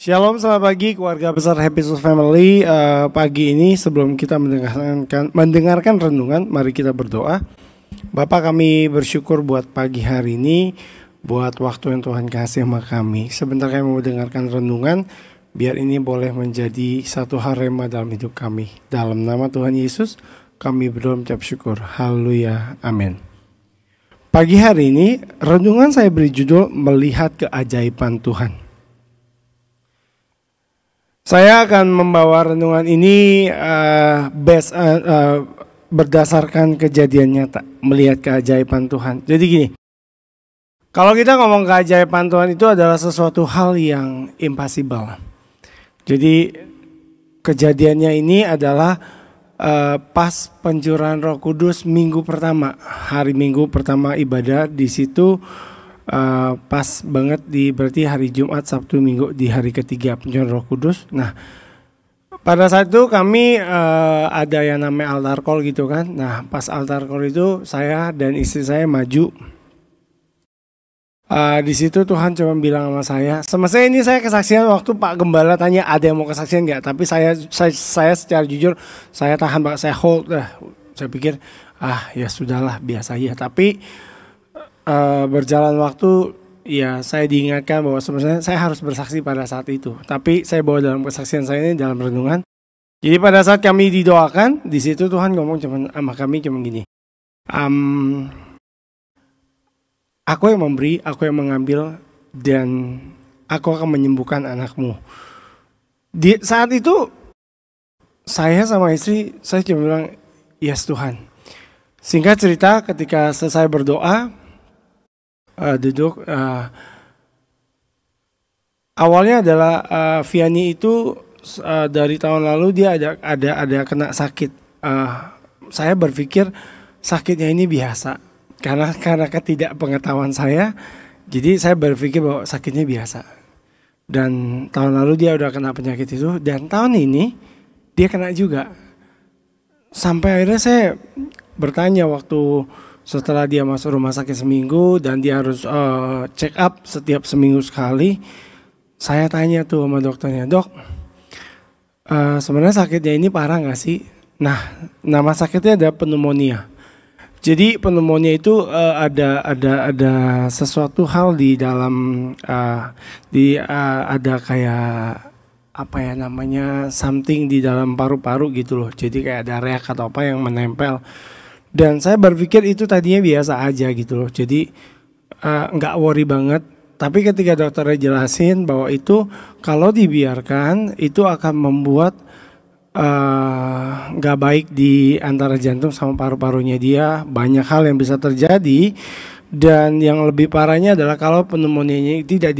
Shalom, selamat pagi keluarga besar Happy Soul Family. Pagi ini sebelum kita mendengarkan renungan, mari kita berdoa. Bapa, kami bersyukur buat pagi hari ini, buat waktu yang Tuhan kasih sama kami. Sebentar kami mau mendengarkan renungan, biar ini boleh menjadi satu hal rema dalam hidup kami. Dalam nama Tuhan Yesus, kami berdoa mengucap syukur. Haleluya, amin. Pagi hari ini, renungan saya beri judul Melihat Keajaiban Tuhan. Saya akan membawa renungan ini berdasarkan kejadian nyata, melihat keajaiban Tuhan. Jadi gini, kalau kita ngomong keajaiban Tuhan itu adalah sesuatu hal yang impossible. Jadi kejadiannya ini adalah pas pencurahan Roh Kudus minggu pertama, hari Minggu pertama ibadah di situ. Pas banget berarti hari Jumat, Sabtu, Minggu di hari ketiga pencurahan Roh Kudus. Nah, pada saat itu kami ada yang namanya altar call gitu kan. Nah, pas altar call itu saya dan istri saya maju. Di situ Tuhan cuma bilang sama saya. Semestinya ini saya kesaksian waktu Pak Gembala tanya ada yang mau kesaksian nggak. Tapi saya secara jujur saya tahan banget, saya hold. Saya pikir ya sudahlah biasa ya. Tapi berjalan waktu, ya saya diingatkan bahwa sebenarnya saya harus bersaksi pada saat itu. Tapi saya bawa dalam kesaksian saya ini dalam renungan. Jadi pada saat kami didoakan, di situ Tuhan ngomong sama kami cuma gini. Aku yang memberi, aku yang mengambil, dan aku akan menyembuhkan anakmu. Di saat itu saya sama istri, saya cuma bilang, yes Tuhan. Singkat cerita, ketika selesai berdoa, duduk. Awalnya adalah Viani itu dari tahun lalu dia ada kena sakit. Saya berpikir sakitnya ini biasa karena ketidakpengetahuan saya. Jadi saya berpikir bahwa sakitnya biasa. Dan tahun lalu dia udah kena penyakit itu, dan tahun ini dia kena juga. Sampai akhirnya saya bertanya waktu setelah dia masuk rumah sakit seminggu dan dia harus check up setiap seminggu sekali. Saya tanya tuh sama dokternya, dok, sebenarnya sakitnya ini parah gak sih? Nah, nama sakitnya ada pneumonia. Jadi pneumonia itu ada sesuatu hal di dalam ada kayak apa ya namanya, something di dalam paru-paru gitu loh. Jadi kayak ada reak atau apa yang menempel. Dan saya berpikir itu tadinya biasa aja gitu loh. Jadi nggak worry banget. Tapi ketika dokternya jelasin bahwa itu kalau dibiarkan itu akan membuat nggak baik di antara jantung sama paru-parunya dia. Banyak hal yang bisa terjadi. Dan yang lebih parahnya adalah kalau pneumonia tidak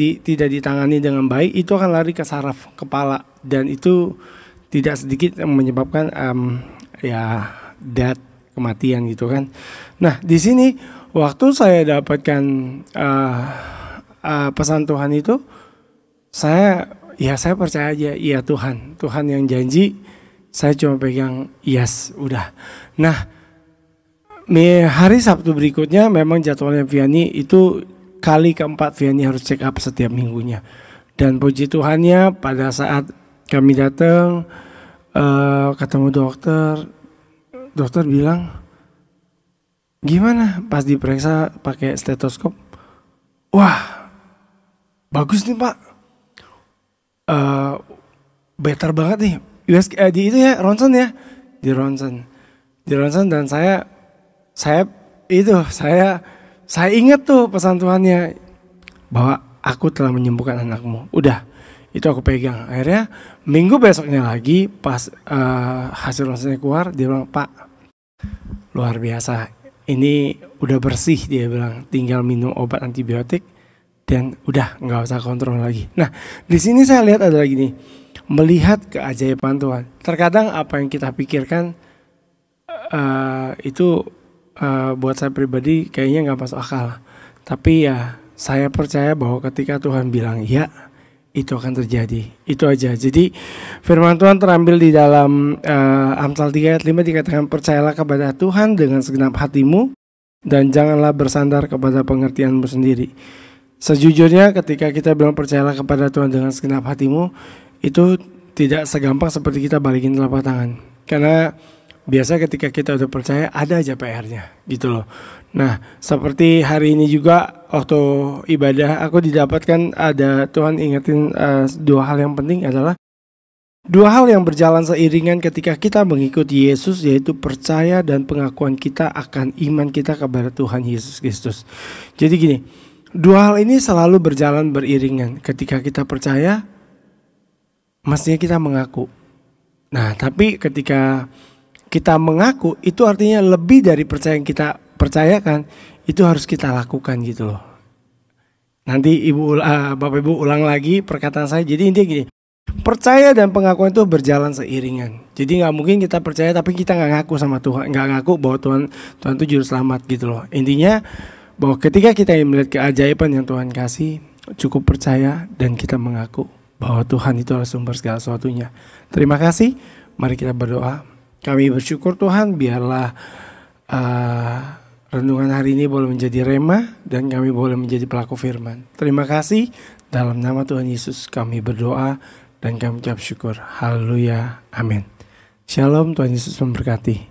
ditangani dengan baik, itu akan lari ke saraf kepala. Dan itu tidak sedikit yang menyebabkan death, kematian gitu kan. Nah, di sini waktu saya dapatkan pesan Tuhan itu, saya percaya aja, iya Tuhan yang janji, saya cuma pegang yes, udah. Nah, hari Sabtu berikutnya memang jadwalnya Viani itu kali keempat Viani harus check up setiap minggunya. Dan puji Tuhannya pada saat kami datang ketemu dokter bilang, gimana? Pas diperiksa pakai stetoskop, wah, bagus nih Pak, better banget nih. Di itu ya, ronsen ya, di ronsen, dan saya ingat tuh pesan Tuhannya bahwa aku telah menyembuhkan anakmu. Udah, itu aku pegang. Akhirnya minggu besoknya lagi pas hasil ronsennya keluar, dia bilang, Pak, luar biasa, ini udah bersih, dia bilang, tinggal minum obat antibiotik dan udah nggak usah kontrol lagi. Nah, di sini saya lihat ada lagi nih, melihat keajaiban Tuhan. Terkadang apa yang kita pikirkan itu buat saya pribadi kayaknya nggak masuk akal. Tapi ya saya percaya bahwa ketika Tuhan bilang ya, itu akan terjadi. Itu aja. Jadi firman Tuhan terambil di dalam Amsal 3 ayat 5 dikatakan, percayalah kepada Tuhan dengan segenap hatimu dan janganlah bersandar kepada pengertianmu sendiri. Sejujurnya ketika kita bilang percayalah kepada Tuhan dengan segenap hatimu, itu tidak segampang seperti kita balikin telapak tangan. Karena biasa ketika kita udah percaya ada aja PR-nya gitu loh. Nah seperti hari ini juga waktu ibadah aku didapatkan ada Tuhan ingetin dua hal yang penting adalah dua hal yang berjalan seiringan ketika kita mengikuti Yesus, yaitu percaya dan pengakuan kita akan iman kita kepada Tuhan Yesus Kristus. Jadi gini, dua hal ini selalu berjalan beriringan. Ketika kita percaya, mestinya kita mengaku. Nah tapi ketika kita mengaku, itu artinya lebih dari percaya yang kita percayakan, itu harus kita lakukan gitu loh. Nanti Bapak Ibu ulang lagi perkataan saya. Jadi intinya gini, percaya dan pengakuan itu berjalan seiringan. Jadi nggak mungkin kita percaya tapi kita nggak ngaku sama Tuhan, nggak ngaku bahwa Tuhan itu juru selamat gitu loh. Intinya bahwa ketika kita melihat keajaiban yang Tuhan kasih, cukup percaya dan kita mengaku bahwa Tuhan itu adalah sumber segala sesuatunya. Terima kasih. Mari kita berdoa. Kami bersyukur Tuhan, biarlah renungan hari ini boleh menjadi rema dan kami boleh menjadi pelaku firman. Terima kasih. Dalam nama Tuhan Yesus kami berdoa dan kami ucap syukur. Haleluya. Amin. Shalom, Tuhan Yesus memberkati.